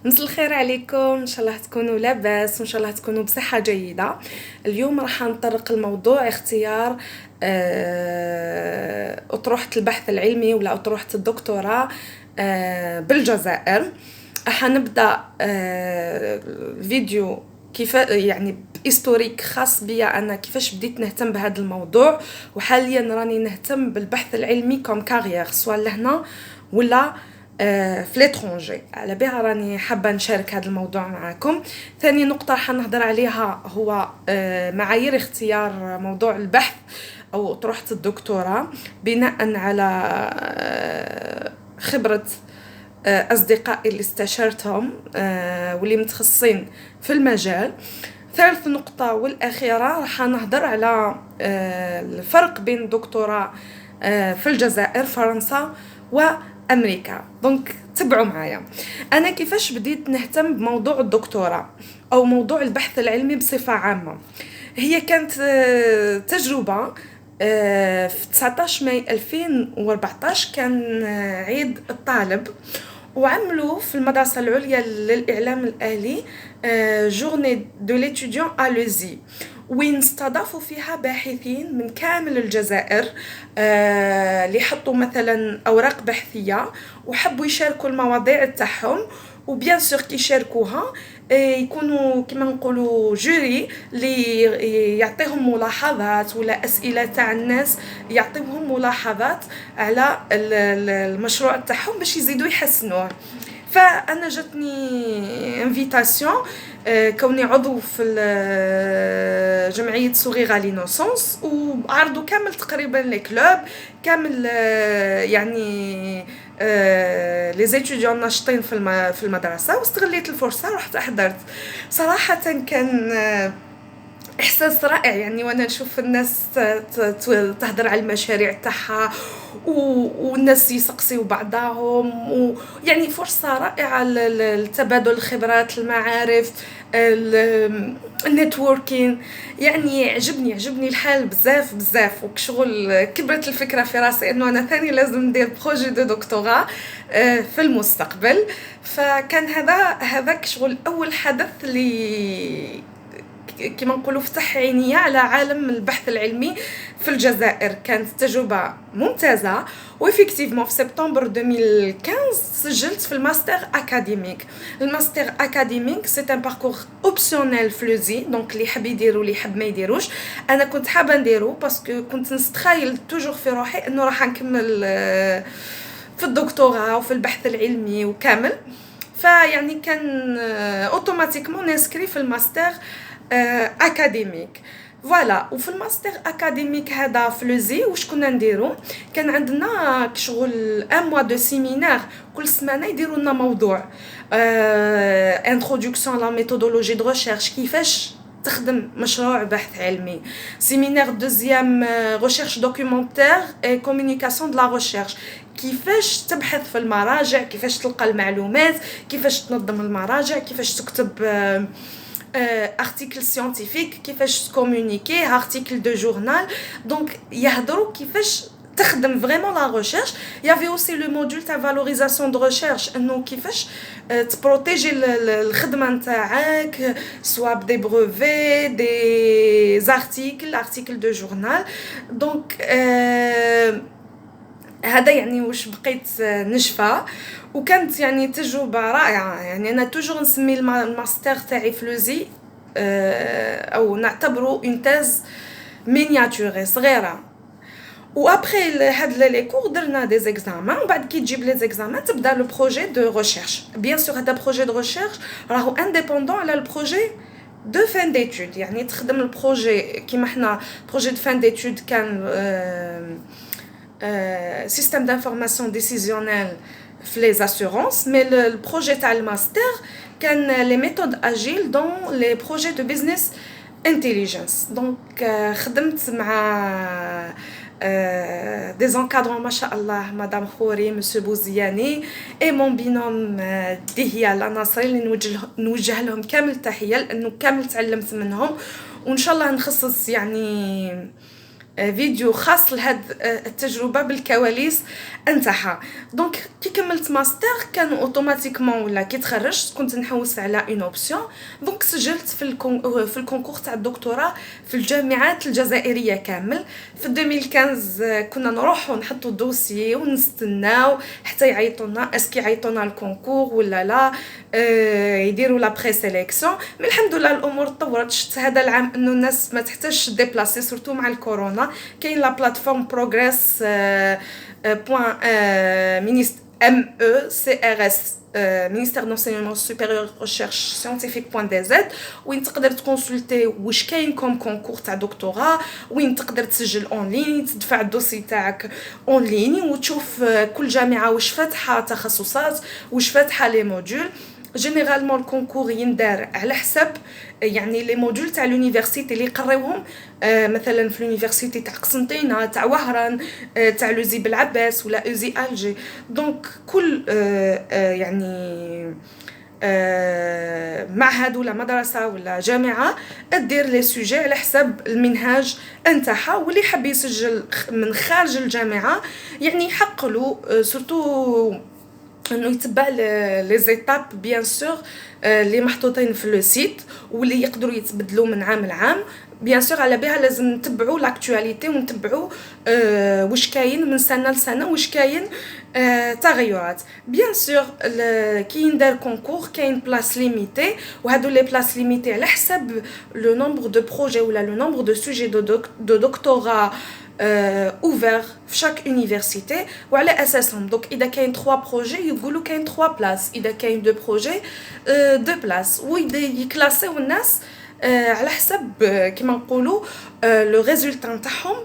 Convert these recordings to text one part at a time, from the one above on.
مساء الخير عليكم، ان شاء الله تكونوا لاباس وان شاء الله تكونوا بصحة جيدة. اليوم راح نطرق الموضوع اختيار أطروحة البحث العلمي ولا أطروحة الدكتوراه بالجزائر. حنبدأ الفيديو كيف يعني بإستوريك خاص بيا أنا كيفاش بديت نهتم بهذا الموضوع، وحاليا راني نهتم بالبحث العلمي كوم كارير سواء لهنا ولا في لترونجي. على بها راني حابه نشارك هذا الموضوع معكم. ثاني نقطه حنهضر عليها هو معايير اختيار موضوع البحث او اطروحه الدكتوراه بناء على خبره اصدقائي اللي استشرتهم واللي متخصصين في المجال. ثالث نقطة والأخيرة راح نهضر على الفرق بين دكتوراه في الجزائر فرنسا وأمريكا. دونك تبعوا معايا أنا كيفاش بديت نهتم بموضوع الدكتوراه أو موضوع البحث العلمي بصفة عامة. هي كانت تجربة في 19 ماي 2014 كان عيد الطالب، وعملوا في المدرسة العليا للإعلام الآلي جورني دو ليتوديون ألوزي، وين استضافوا فيها باحثين من كامل الجزائر اللي حطوا مثلا أوراق بحثية وحبوا يشاركوا المواضيع تاعهم. وبيان سور كي يشاركوها يكونوا كما نقولوا جوري اللي يعطيهم ملاحظات ولا اسئله تاع الناس يعطيهم ملاحظات على المشروع تاعهم باش يزيدوا يحسنوه. فانا جاتني انفيتاسيون كوني عضو في جمعيه صغيره لينوسونس، وعرضوا كامل تقريبا لي كلوب كامل يعني لي زيتوديون ناشطين في المدرسه، واستغليت الفرصه ورحت احضرت. صراحه كان احساس رائع يعني وانا نشوف الناس تهضر على المشاريع تاعها والناس يسقسيوا بعضهم، ويعني فرصه رائعه لتبادل الخبرات المعارف النتوركين. يعني عجبني الحال بزاف بزاف، وكشغل كبرت الفكره في راسي انه انا ثاني لازم ندير بروجي دو دكتوراه في المستقبل. فكان هذاك شغل اول حدث اللي كما نقولوا فتح عيني على عالم البحث العلمي في الجزائر. كانت تجربه ممتازه، وإفكتيفمون في سبتمبر 2015 سجلت في الماستر اكاديميك. الماستر اكاديميك سي ان باركور اوبسيونيل فلوزي، دونك اللي حب يديروا اللي حب ما يديروش. انا كنت حابه نديرو باسكو كنت نستخيل توجور في روحي انه راح نكمل في الدكتوراه وفي البحث العلمي وكامل. فيعني كان اوتوماتيكمون نسكري في الماستر اكاديميك. فوالا، وفي الماستر اكاديميك هذا في لوزي واش كنا نديرو؟ كان عندنا كشغل ان موا دو سيمينار كل سمانه يديروا لنا موضوع انتروداكسيون لا ميثودولوجي دو ريشيرش، كيفاش تخدم مشروع بحث علمي. سيمينار دوزيام ريشيرش دوكيومونتير اي كومونيكاسيون دو لا ريشيرش، كيفاش تبحث في المراجع، كيفاش تلقى المعلومات، كيفاش تنظم المراجع، كيفاش تكتب article scientifique كيفاش تكومونيكي article de journal. donc يهضروا كيفاش تخدم vraiment la recherche. il y avait aussi le module تاع valorisation de recherche انه كيفاش تبروتيجي الخدمه نتاعك سواء بدي بريفي دي article de journal. donc هذا يعني واش بقيت نشفى، وكانت يعني تجربه رائعه. يعني انا توجور نسمي الماستر تاعي فلوزي او نعتبره اون تيز مينياتور صغيره. وابري هاد لي كور درنا دي زيكزامان، وبعد كي تجيب لي زيكزامان تبدا لو بروجي دو ريشيرش. بيان سور هذا بروجي دو ريشيرش راهو انديبوندون على البروجي دو فان ديتود. يعني تخدم البروجي كيما حنا بروجي دو فان ديتود كان système d'information décisionnelle في les assurances, mais le projet تاع الماستر كان les méthodes agiles dans les projets de business intelligence. donc خدمت مع des encadrants ما شاء الله مدام خوري مسيو بوزياني اي مون بينوم دهيا الناصري اللي نوجه لهم كامل التحيه لانه كامل تعلمت منهم، وان شاء الله نخصص يعني فيديو خاص لهاد التجربه بالكواليس نتاعها. دونك كي كملت ماستر كان اوتوماتيكمون ولا كي تخرجت كنت نحوس على اون اوبسيون. دونك سجلت في الكونكور تاع الدكتوراه في الجامعات الجزائريه كامل. في 2015 كنا نروحوا نحطوا الدوسيي ونستناو حتى يعيطونا اسكي يعيطونا الكونكور ولا لا، يديروا لا بري سيليكسيون. مي الحمد لله الامور تطورت. شفت هذا العام انه الناس ما تحتاجش ديبلاسي سورتو مع الكورونا. كاين لا بلاتفورم بروغريس بوان MECRS ministère d'enseignement supérieur recherche scientifique.dz وين تقدر تكونسلتي واش كاين كوم كونكور تاع دكتوراه، وين تقدر تسجل اون لين، تدفع الدوسي تاعك اون لين وتشوف كل جامعه واش فاتحه تخصصات واش فاتحه لي موديول. جينيرالمون الكونكور يندار على حسب يعني لي موديول تاع لونيفرسيتي اللي يقريوهم، مثلا في لونيفرسيتي تاع قسنطينه تاع وهران تاع لوزي بالعباس ولا اوزي الجي. دونك كل يعني معهد ولا مدرسه ولا جامعه ادير لي سوجي على حسب المنهاج نتاعها. واللي حاب يسجل من خارج الجامعه يعني يحق له سورتو انه يتبع لي زيتاب بيان سور اللي محطوطين في لو سيت واللي يقدروا يتبدلوا من عام لعام. بيان سور على بها لازم نتبعوا لاكtualité ونتبعوا واش كاين من سنه لسنه واش كاين تغيرات. بيان سور كي يندار كونكور كاين بلاص ليميتي، وهادو لي بلاص ليميتي على حسب لو نومبر دو بروجي ولا لو نومبر دو سوجي دو دكتوراه ouvert في chaque université وعلى اساسهم. دونك اذا كاين 3 بروجي يقولوا كاين 3 بلاص، اذا كاين 2 بروجي 2 بلاص، ويكلاسيو الناس على حسب كما نقولوا لو ريزولطا نتاعهم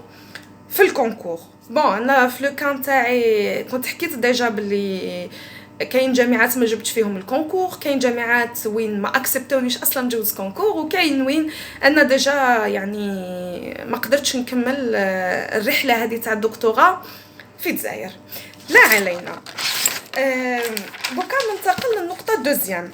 في الكونكور. بون انا في لو كان تاعي كنت حكيت ديجا باللي كاين جامعات ما جبتش فيهم الكونكور، كاين جامعات وين ما اكسبتونيش اصلا نجوز كونكور، وكاين وين انا ديجا يعني ما قدرتش نكمل الرحله هذه تاع الدكتوراه في الجزائر. لا علينا. بوكا ننتقل للنقطه دوزيام.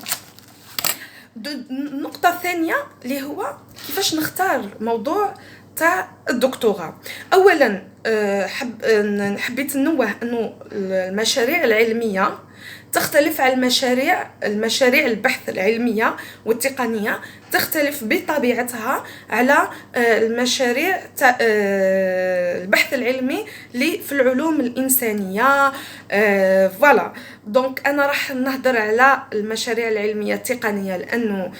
النقطه الثانيه اللي هو كيفاش نختار موضوع تاع الدكتوراه. اولا حبيت ننوه انه المشاريع العلميه تختلف على المشاريع البحث العلميه والتقنيه، تختلف بطبيعتها على المشاريع البحث العلمي اللي في العلوم الإنسانية. فوالا دونك أنا راح نهضر على المشاريع العلمية التقنية لأنه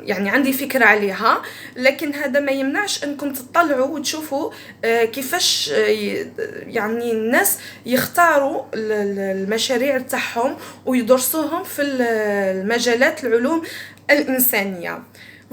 يعني عندي فكرة عليها، لكن هذا ما يمنعش أنكم تطلعوا وتشوفوا كيفاش يعني الناس يختاروا المشاريع تاعهم ويدرسوهم في المجالات العلوم الإنسانية.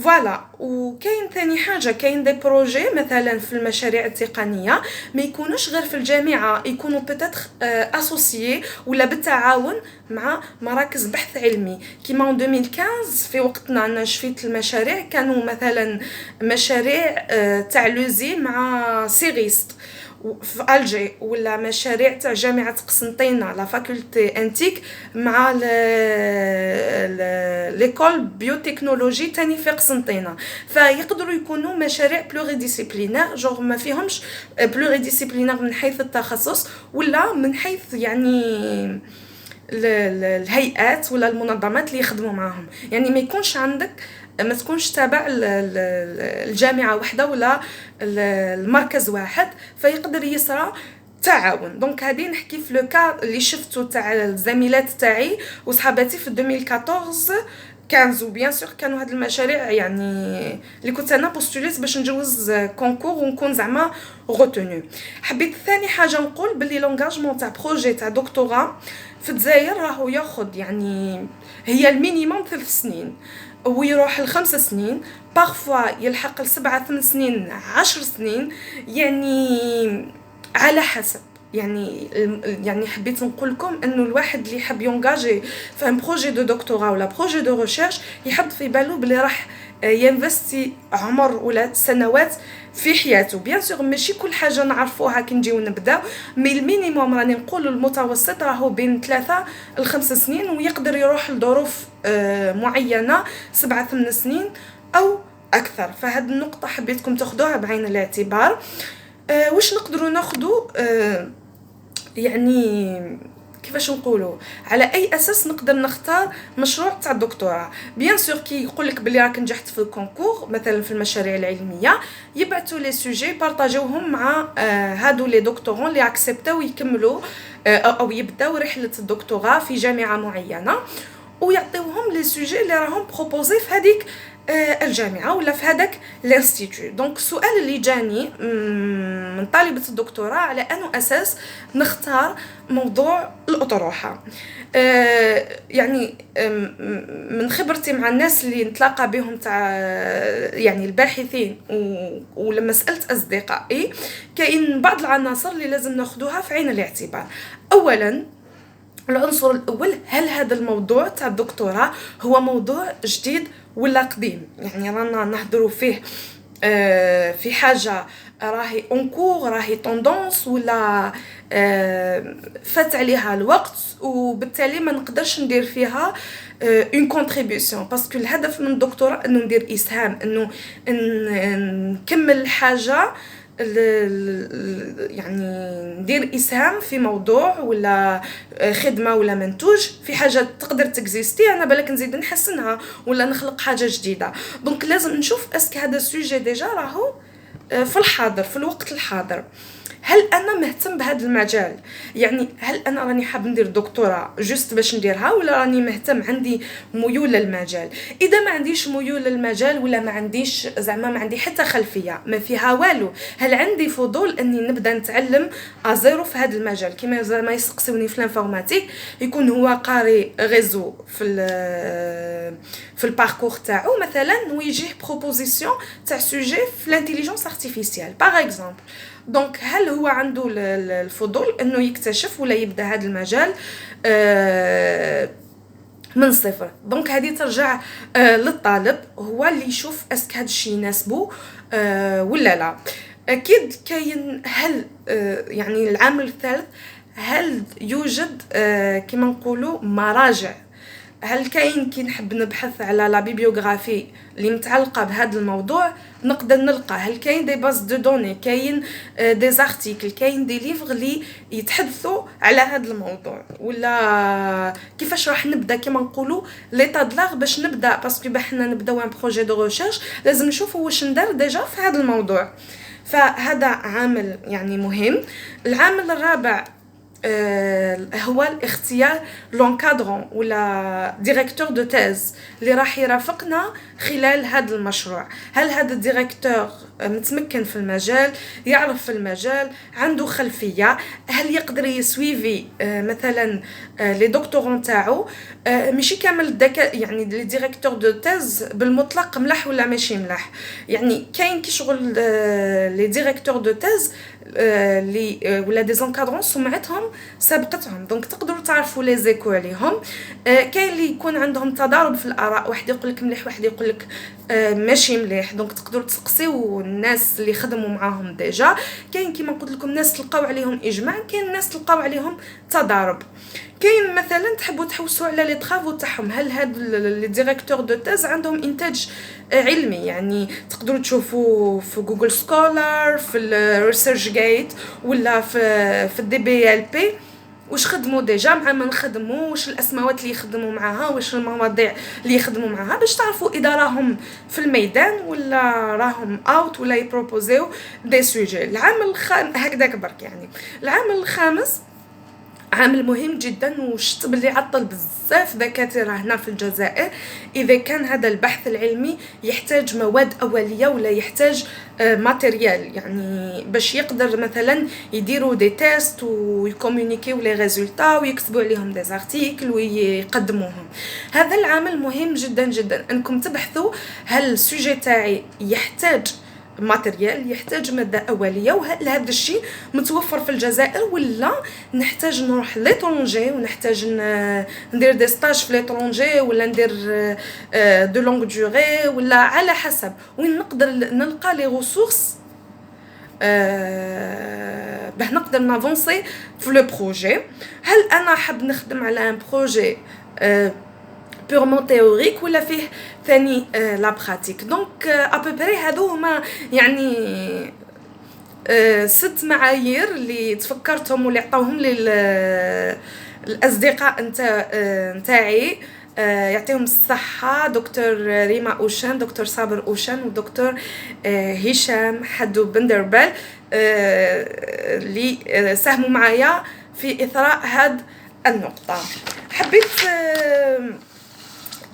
فوالا. وكاين ثاني حاجة كاين دي بروجي مثلا في المشاريع التقنية ما يكونوش غير في الجامعة، يكونوا بتاتر اسوسيي ولا بالتعاون مع مراكز بحث علمي. كيما 2015 في وقتنا انا شفيت المشاريع كانوا مثلا مشاريع تاع لوزي مع سيغيست في الجي، ولا مشاريع تاع جامعه قسنطينه لا فاكولتي انتيك مع ليكول بيوتكنولوجي تاني في قسنطينه. فيقدروا يكونوا مشاريع بلوري ديسيبلينير، جوغ ما فيهمش بلوري ديسيبلينير من حيث التخصص ولا من حيث يعني الهيئات ولا المنظمات اللي يخدموا معاهم. يعني ما يكونش عندك ما تكونش تابع الجامعه واحده ولا المركز واحد، فيقدر يصرى تعاون. دونك هذه نحكي في لو كا اللي شفتو تاع الزميلات تاعي وصحاباتي في 2014 وبيان سور كانوا هاد المشاريع يعني اللي كنت انا بوستوليت باش نجوز كونكور ونكون زعما غوتونو. حبيت ثاني حاجه نقول باللي لونغاجمون تاع بروجي تاع دكتوراه في الجزائر راهو ياخذ يعني هي المينيموم 3 سنين ويروح ل5 سنين، بارفوا يلحق ل7 8 سنين 10 سنين، يعني على حسب. يعني حبيت نقول لكم انه الواحد اللي يحب يونغاجي في ان بروجي دو دكتوراه ولا بروجي دو ريشيرش يحط في باله بلي راح ينفستي عمر ولا سنوات في حياته. بيان سور ماشي كل حاجه نعرفوها كي نجيو نبداو، مي المينيموم راني نقول المتوسط راهو بين 3 ل 5 سنين، ويقدر يروح لظروف معينه 7 8 سنين او اكثر. فهاد النقطه حبيتكم تاخذوها بعين الاعتبار. واش نقدروا ناخذوا يعني كيفاش نقولوا على اي اساس نقدر نختار مشروع تاع الدكتوراه؟ بيان سور كي يقول لك بلي راك نجحت في الكونكور مثلا في المشاريع العلميه، يبعثوا لي سوجي بارطاجوهم مع هادو لي دكتورون اللي اكسبتاو يكملوا او يبداو رحله الدكتوراه في جامعه معينه، ويعطيوهم لي سوجي اللي راهم بروبوزي في هذيك الجامعه ولا في هذاك الانستيتوت. دونك السؤال اللي جاني من طالبه الدكتوراه على انه اساس نختار موضوع الاطروحه. يعني من خبرتي مع الناس اللي نتلاقى بهم تاع يعني الباحثين ولما سالت اصدقائي، كاين بعض العناصر اللي لازم ناخذوها في عين الاعتبار. اولا العنصر الأول، هل هذا الموضوع تاع الدكتوراه هو موضوع جديد ولا قديم؟ يعني رانا نهضروا فيه في حاجة راهي اونكور، راهي توندونس، ولا فات عليها الوقت وبالتالي ما نقدرش ندير فيها اون كونتريبيوشن. باسكو الهدف من الدكتوراه انه ندير اسهام، انه نكمل حاجه يعني ندير اسهام في موضوع ولا خدمه ولا منتوج في حاجه تقدر تكزيستي، انا بالك نزيد نحسنها ولا نخلق حاجه جديده. دونك لازم نشوف اسك هذا السوجي ديجا راهو في الحاضر، في الوقت الحاضر. هل انا مهتم بهذا المجال؟ يعني هل انا راني حاب ندير دكتوراه جست باش نديرها، ولا راني مهتم عندي ميول للمجال؟ اذا ما عنديش ميول للمجال ولا ما عنديش زعما ما عندي حتى خلفيه ما فيها والو، هل عندي فضول اني نبدا نتعلم ازيرو في هذا المجال؟ كيما زعما يسقسوني في الانفورماتيك يكون هو قاري ريزو في الباركور تاعو مثلا، ويجيه بروبوزيسيون تاع سوجي في الانتيليجنس ارتيفيسيال باغ اكزومبل. دونك هل هو عنده الفضول انه يكتشف ولا يبدا هذا المجال من صفر؟ دونك هذه ترجع للطالب هو اللي يشوف اسك هذا الشيء يناسبه ولا لا. اكيد كاين هل يعني العامل الثالث، هل يوجد كما نقولوا مراجع؟ هل كاين كي نحب نبحث على لا بيبيوغرافي اللي متعلقه بهذا الموضوع نقدر نلقى؟ هل كاين دي باز دو دوني، كاين دي زارتيكل، كاين دي ليفغ اللي يتحدثوا على هذا الموضوع؟ ولا كيفاش راح نبدا كما نقولوا ليطا دلاغ باش نبدا؟ باسكو بحنا نبداو ان بروجي دو ريشيرش لازم نشوفوا واش ندار ديجا في هذا الموضوع. فهذا عامل يعني مهم. العامل الرابع هو الاختيار لونكادرون ولا ديريكتور دو تيز اللي راح يرافقنا خلال هذا المشروع. هل هذا الديريكتور متمكن في المجال، يعرف في المجال، عنده خلفيه؟ هل يقدر يسويفي مثلا لي دكتورون تاعو؟ ماشي كامل الدكاتره يعني لي ديريكتور دو تيز بالمطلق ملاح ولا ماشي ملاح، يعني كاين كي شغل لي ديريكتور دو تيز لي ولا دي زونكادرون سمعتهم سبقتهم، دونك تقدروا تعرفوا لي زيكو عليهم. كاين اللي يكون عندهم تضارب في الاراء، واحد يقول لك مليح واحد يقول لك ماشي مليح، دونك تقدروا تسقسيو الناس اللي خدموا معاهم ديجا. كاين كيما قلت لكم ناس تلقاو عليهم اجماع، كاين ناس تلقاو عليهم تضارب. كاين مثلا تحبوا تحوسوا على لي طرافو تاعهم، هل هاد لي ديريكتور دو تيز عندهم انتاج علمي؟ يعني تقدروا تشوفوا في جوجل سكولار، في الريسيرش جيت، ولا في الدي بي ال بي واش خدموا ديجا مع من خدموا، واش الاسماوات اللي يخدموا معاها، واش المواضيع اللي يخدموا معاها، باش تعرفوا اذا راهم في الميدان ولا راهم اوت ولا يبروبوزيو دي سوجي. العامل هكذاك برك. يعني العامل الخامس عامل مهم جدا وشت باللي عطل بزاف دكاتره هنا في الجزائر، اذا كان هذا البحث العلمي يحتاج مواد اوليه ولا يحتاج ماتيريال، يعني باش يقدر مثلا يديروا دي تيست ويكومونيكيو لي ريزولطا ويكتبوا عليهم دي زارتيكل ويقدموهم. هذا العامل مهم جدا جدا، انكم تبحثوا هل السوجي تاعي يحتاج ماتيريال، يحتاج ماده اوليه، وهل هذا الشيء متوفر في الجزائر ولا نحتاج نروح ليترونجي ونحتاج ندير دي ستاج في ليترونجي ولا ندير دو لونغ دوري، ولا على حسب وين نقدر نلقى لي ريسورس باه نقدر نافونسي في لو بروجي. هل انا حاب نخدم على ان بروجي بيغمون تيوريك ولا فيه ثاني لا براتيك. دونك ابوبري هادو هما يعني 6 معايير اللي تفكرتهم واللي عطاوهم لي الاصدقاء نتاعي. يعطيهم الصحة دكتور ريما أوشان، دكتور صابر أوشان، ودكتور هشام حدو بندربل اللي ساهموا معايا في إثراء هاد النقطة. حبيت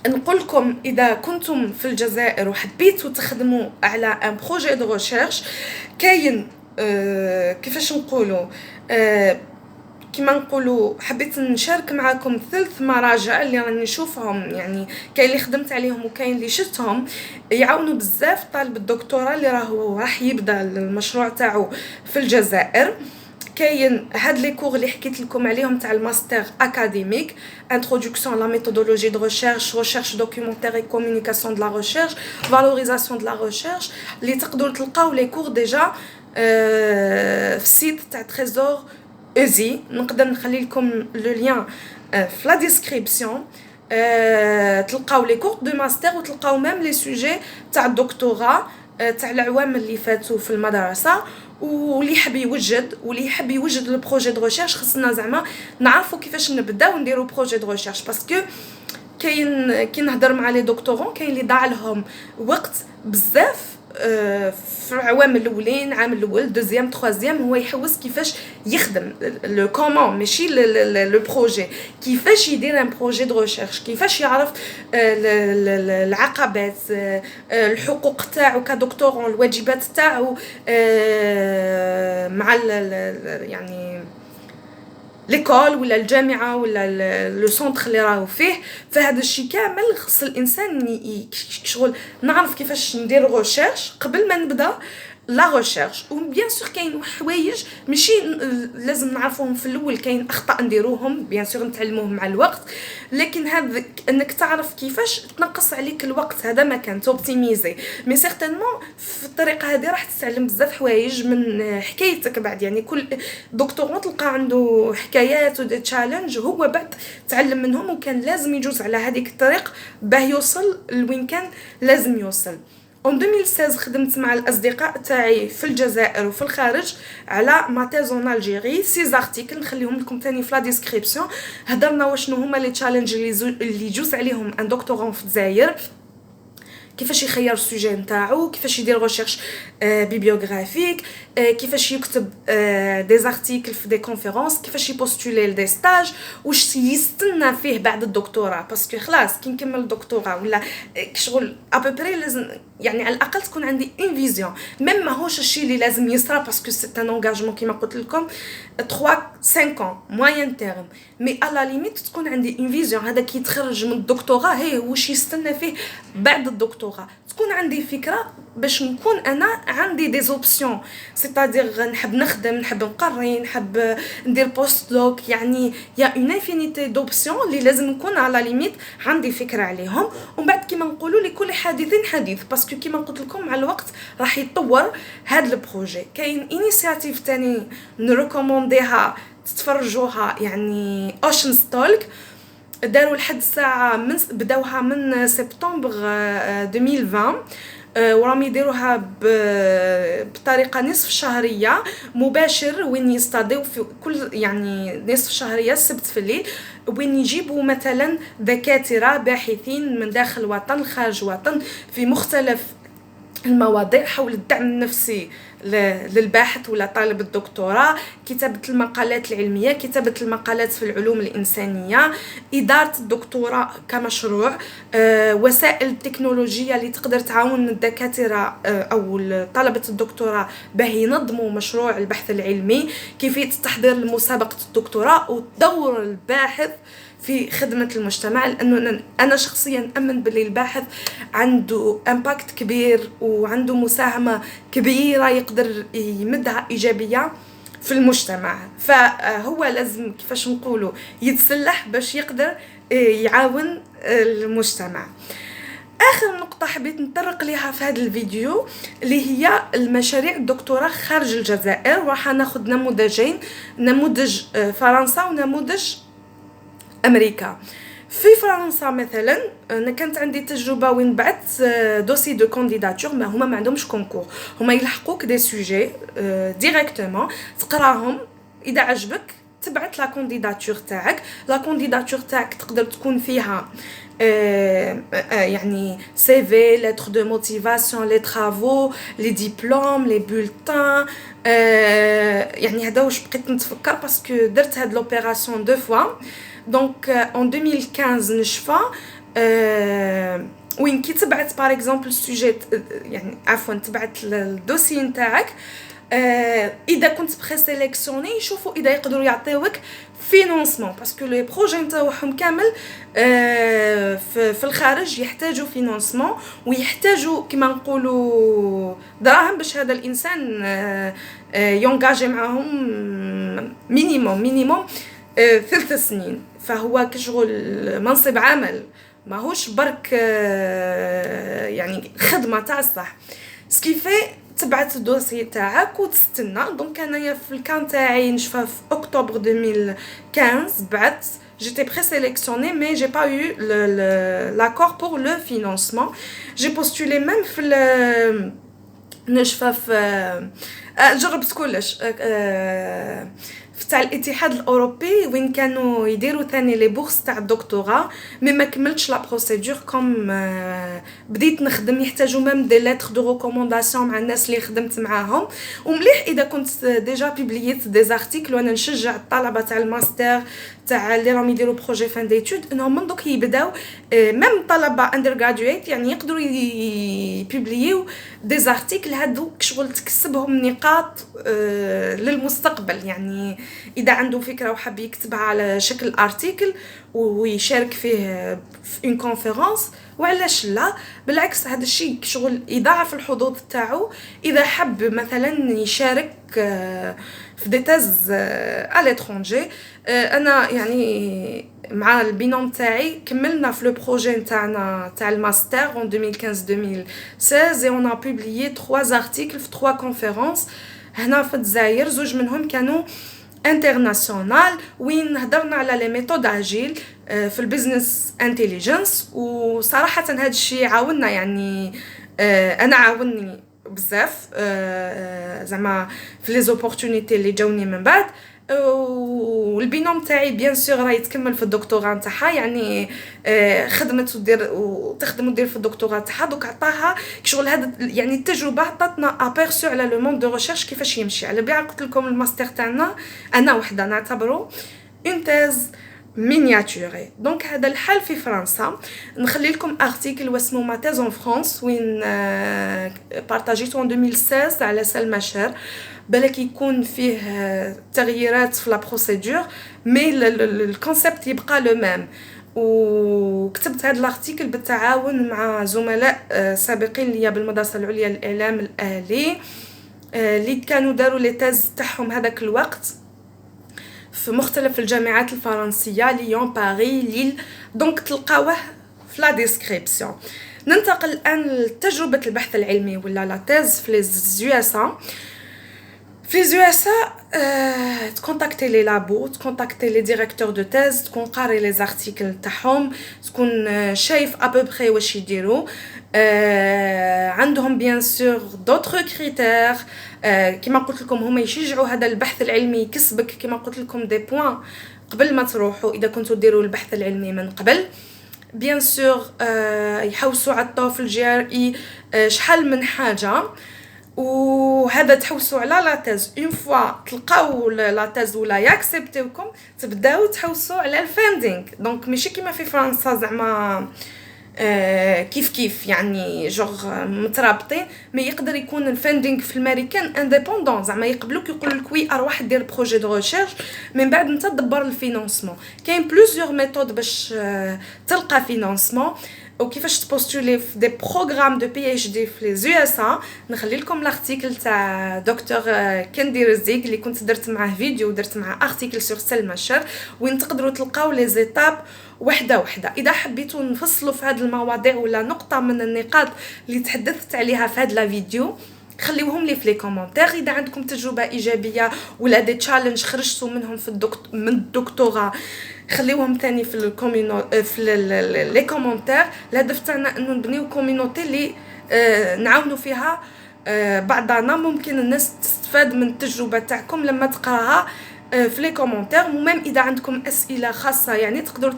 نقول لكم إذا كنتم في الجزائر وحبيتوا تخدموا على ان بروجي دو ريشيرش، كاين كيفاش نقولوا كما نقولوا حبيت نشارك معكم 3 مراجع اللي راني نشوفهم، يعني كاين اللي خدمت عليهم وكاين اللي شفتهم يعاونوا بزاف طالب الدكتوراه اللي راح يبدا المشروع تاعو في الجزائر. كاين هاد لي كور اللي حكيت لكم عليهم تاع الماستر اكاديميك، انتروداكسيون لا ميثودولوجي دو ريشيرش دوكيومونتير اي كومونيكاسيون دو لا ريشيرش، فالوريزاسيون دو لا ريشيرش، اللي تقدروا تلقاو لي كور ديجا في السيت تاع تريزور اوزي. نقدر نخلي لكم لو لين في لا ديسكريبسيون. تلقاو لي كور دو ماستر وتلقاو ميم لي سوجي تاع الدكتوراه تاع العوام اللي فاتوا في المدرسه. واللي يحب يوجد لو بروجي دو ريشيرش خصنا زعما نعرفوا كيفاش نبداو نديرو بروجي دو ريشيرش، باسكو كاين كي نهضر مع لي دكتورون كاين اللي ضاع لهم وقت بزاف في العوام الاولين، عام الاول دوزيام تروازيام، هو يحوس كيفاش يخدم لو كومون ماشي لو بروجي، كيفاش يدير ان بروجي دو ريشيرش، كيفاش يعرف العقبات، الحقوق تاعو كدكتور، الواجبات تاعو مع يعني ليكول ولا الجامعه ولا لو سونتر اللي راهو فيه. فهذا الشيء كامل خص الانسان شغل نعرف كيفاش ندير ريشيرش قبل ما نبدا لا ريشيرش. وبيان سور كاين حوايج ماشي لازم نعرفوهم في الاول، كاين اخطاء نديروهم بيان سور نتعلموهم مع الوقت، لكن هذا انك تعرف كيفاش تنقص عليك الوقت هذا ما كان توبتيميزي. مي سيغتانمون في الطريقه هذه راح تتعلم بزاف حوايج من حكايتك بعد، يعني كل دكتور تلقى عنده حكايات ودي تشالنج هو بعد تعلم منهم، وكان لازم يجوز على هذيك الطريق باه يوصل لوين كان لازم يوصل. En 2016 خدمت مع الاصدقاء تاعي في الجزائر وفي الخارج على ما تيز اون الجيري، 6 ارتيكل نخليهم لكم ثاني في لا ديسكريبسيون. هضرنا واشنو هما لي تشالنج اللي يجوز عليهم ان دكتورون في الجزائر، كيفاش يخير السوجي نتاعو، كيفاش يدير ريشيرش بيبيوغرافيك، كيفاش يكتب دي زارتيكل في دي كونفيرونس، كيفاش يبوستولي لدي ستاج، واش يستنى فيه بعد الدكتوراه، باسكو خلاص كي نكمل الدكتوراه ولا شغل ابوبري لازم يعني على الاقل تكون عندي اون فيزيون، ميم ماهوش الشيء اللي لازم يصرا باسكو سي ان انغاجمون كيما قلت لكم 3 5 ans موين تيرم، مي على ليميت تكون عندي اون فيزيون. هذا كي يتخرج من الدكتوراه هي واش يستنى فيه بعد الدكتوراه، تكون عندي فكره باش نكون انا عندي دي اوبسيون، سيتادير نحب نخدم، نحب نقري، نحب ندير بوست دوك، يعني يا اون انفينيتي دوبسيون اللي لازم نكون على ليميت عندي فكره عليهم. ومن بعد كيما نقولوا لكل حادث حديث، باسكو كيما قلت لكم مع الوقت راح يتطور هذا البروجي. كاين انيشياتيف تاني نريكومونديها تتفرجوها، يعني اوشن ستولك داروا لحد الساعه من بداوها من سبتمبر 2020 وراهم يديروها بطريقه نصف شهريه مباشر، وين يستضيفوا في كل يعني نصف شهريه السبت في الليل، وين يجيبوا مثلا دكاتره باحثين من داخل الوطن خارج الوطن في مختلف المواضيع حول الدعم النفسي للباحث ولا طالب الدكتوراه، كتابة المقالات العلمية، كتابة المقالات في العلوم الإنسانية، إدارة الدكتوراه كمشروع، وسائل التكنولوجية اللي تقدر تعاون الدكاترة أو طلبة الدكتوراه باه ينظموا مشروع البحث العلمي، كيفية التحضير لمسابقة الدكتوراه، ودور الباحث في خدمة المجتمع. لأنه أنا شخصيا أمن باللي الباحث عنده امباكت كبير وعنده مساهمة كبيرة يقدر يمدها إيجابية في المجتمع، فهو لازم كيفاش نقولوا يتسلح باش يقدر يعاون المجتمع. اخر نقطه حبيت نطرق ليها في هذا الفيديو اللي هي المشاريع الدكتوراه خارج الجزائر، وراح ناخذ نموذجين، نموذج فرنسا ونموذج امريكا. في فرنسا مثلا انا كانت عندي تجربه وين بعثت دوسي دو كانديداتور، ما هما ما عندهمش كونكور، هما يلحقوك دي سوجي ديريكتومون تقراهم، اذا عجبك تبعت لا كانديداتور تاعك. لا كانديداتور تاعك تقدر تكون فيها يعني سي في، lettre de motivation, les travaux, les diplômes, les bulletins. يعني هذا واش بقيت نتفكر باسكو درت هاد لوبيراسيون دو فوا. دونك ان 2015 نشفى وين كي تبعت باغ اكزومبل سوجي، يعني عفوا تبعت الدوسي نتاعك، اذا كنت بريسيليكسيوني يشوفوا اذا يقدروا يعطيوك فينانسمون، باسكو لي بروجي نتاعهم كامل في الخارج يحتاجوا فينانسمون ويحتاجوا كما نقولوا دراهم باش هذا الانسان يونغاجي معاهم مينيموم 3 سنين. فهو كشغل منصب عمل ماهوش برك يعني خدمه تاع الصح. سكيفي تبعت الدوسي تاعك وتستنى. دونك انايا في الكان تاعي نشفى في اكتوبر 2015 بعت j'étais présélectionnée mais j'ai pas eu l'accord pour le financement. J'ai postulé même في نشفى في جربت كلش في تاع الاتحاد الاوروبي وين كانوا يديروا ثاني لي بورس تاع الدكتوراه، مي ما كملتش لا بروسيدور كوم بديت نخدم. يحتاجوا ميم دي ليتر دو ريكومونداسيون مع الناس اللي خدمت معاهم. ومليح اذا كنت ديجا بيبلييت دي زارتيكل، وانا نشجع الطلبه تاع الماستر تاع اللي راهم يديروا بروجي فان ديتود انهم من دوك يبداو ميم طلبه اندر جرادويت يعني يقدروا يبيبليو دي زارتيكل هادوك شغل تكسبهم نقاط للمستقبل. يعني اذا عنده فكره وحاب يكتبها على شكل ارتيكل ويشارك فيه في اون كونفيرنس، وعلاش لا، بالعكس هذا الشيء شغل يضاعف الحظوظ تاعو. اذا حب مثلا يشارك في دي تاز على لترونجي. انا يعني مع البينوم تاعي كملنا في لو بروجي نتاعنا تاع الماستر en 2015-2016 et on a publié 3 articles في 3 conférences هنا في الجزائر. 2 منهم كانوا انترناسيونال وين هضرنا على لي ميثود اجيل في البيزنس انتليجنس. وصراحه هذا الشيء عاوننا، يعني انا عاونني بزاف زعما في لي زوبورتونيتي اللي جاوني من بعد. والبينوم تاعي بيان سور راه يتكمل في الدكتوراه نتاعها، يعني خدمت وتخدم ودير في الدكتوراه تاعها. دوك عطاها شغل هذا يعني التجربه عطاتنا ابيرسو على لو موند دو ريشيرش كيفاش يمشي. على بالي قلت لكم الماستر تاعنا انا وحده نعتبره اون تيز مينياتوري. دونك هذا الحال في فرنسا. نخلي لكم ارتيكل واسمه ما تيز اون فرانس وين بارطاجيتو ان 2016 على سلمى شهر. بالك يكون فيه تغييرات في لا بروسيدور مي الكونسيبت يبقى لو ميم. وكتبت هذا الارتيكل بالتعاون مع زملاء سابقين ليا بالمدرسه العليا للاعلام الالي اللي كانوا داروا لي تاز تاعهم هذاك الوقت في مختلف الجامعات الفرنسيه ليون باري ليل. دونك تلقاوه في لا ديسكريبسيون. ننتقل الان لتجربه البحث العلمي ولا لا تاز في لي USA. في USA تكونتاكتي لي لابو، تكونتاكتي لي ديريكتور دو تيز، تكون قاري لي زارتيكل تاعهم، تكون شايف ابوبري واش يديروا. عندهم بيان سور دوطر كريتير كما قلت لكم هما يشجعوا هذا البحث العلمي يكسبك كما قلت لكم دي بوين قبل ما تروحوا اذا كنتوا ديروا البحث العلمي من قبل. بيان سور يحوسوا على الطوفل GRE شحال من حاجه، وهذا تحوسوا على لا تاز. اون فوا تلقاو لا تاز ولا ياكسبتوكم تبداو تحوسوا على الفاندينغ. دونك ماشي كيما في فرنسا زعما كيف يعني جوغ مترابطين، مي يقدر يكون الفاندينغ في الامريكان انديبوندون زعما يقبلوك يقولوا لك وي ارواح دير بروجي دو ريشيرش من بعد انت تدبر الفينانسمون. كاين بلوزيور ميثود باش تلقى فينانسمون وكيفاش تبوستولي في دي بروغرام دو بي اتش دي في لي USA. نخلي لكم الارتيكل تاع دكتور كندي رزيق اللي كنت درت معاه فيديو ودرت معاه ارتيكل سور سلمى شهر وين تقدروا تلقاو لي زيتاب وحده. اذا حبيتوا نفصلوا في هذه المواضيع ولا نقطه من النقاط اللي تحدثت عليها في هذا الفيديو خليوهم لي في لي كومونتير. اذا عندكم تجربه ايجابيه ولا دي تشالنج خرجتوا منهم في من الدكتوراه خليوهم ثاني في الكومينو في لي كومونتير. الهدف تاعنا انه نبنيو كوميونيتي اللي نعاونوا فيها بعضنا. ممكن الناس تستفاد من التجربه تاعكم لما تقراها في لي كومونتير. ومام اذا عندكم اسئله خاصه يعني تقدروا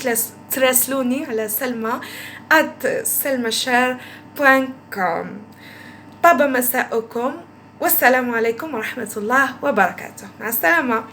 تراسلوني على selma@selmashare.com. طاب مساءكم والسلام عليكم ورحمه الله وبركاته. مع السلامه.